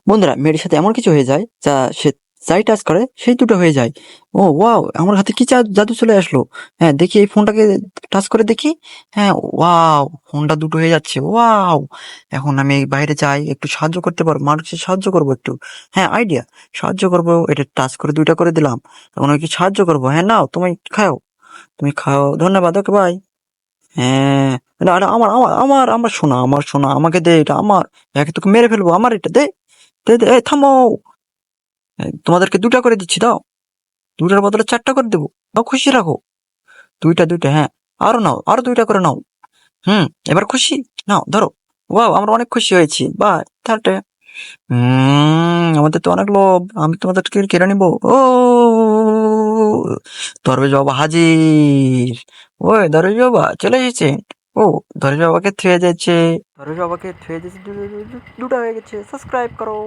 বন্ধুরা, মেয়ের সাথে এমন কিছু হয়ে যায় যা সে যাই টাচ করে সেই দুটো হয়ে যায়। ও ওয়াও! আমার হাতে কি জাদু চলে আসলো। হ্যাঁ, দেখি এই ফোনটাকে টাচ করে দেখি। হ্যাঁ, ওয়াও! ফোনটা দুটো হয়ে যাচ্ছে। ওয়াও! এখন আমি বাইরে যাই, একটু সাহায্য করতে পারবো, মানুষকে সাহায্য করবো একটু। হ্যাঁ, আইডিয়া। সাহায্য করবো, এটা টাচ করে ২ টা করে দিলাম। এখন ওকে সাহায্য করবো। হ্যাঁ, নাও তুমি খাও। তুমি খাও। ধন্যবাদ। Okay bye. হ্যাঁ, আরে আমার আমার আমার আমার সোনা, আমার সোনা। আমাকে দে এটা আমার। একে তোকে মেরে ফেলবো। আমার এটা দে। দে, দে। এই থামো। তোমাদেরকে ২ টা করে দিচ্ছি, দাও। ২ টার বদলে ৪ টা করে দেবো। দাও, খুশি রাখো। ২ টা, হ্যাঁ। আরো নাও, আরো ২ টা করে নাও। এবার খুশি? নাও, ধরো। ওয়াও! আমরা অনেক খুশি হয়েছি। বাই। টাটা। আমাদের তো অনেক লোভ। আমি তোমাদেরকে কেড়ে নিবো। ও! দরবেশ বাবা হাজির। ওই দরবেশ বাবা চলে এসেছেন। ও, দরবেশ বাবাকে থুয়ে যাচ্ছে। দরবেশ বাবাকে থুয়ে যাচ্ছে। ২ টা হয়ে গেছে। সাবস্ক্রাইব করো।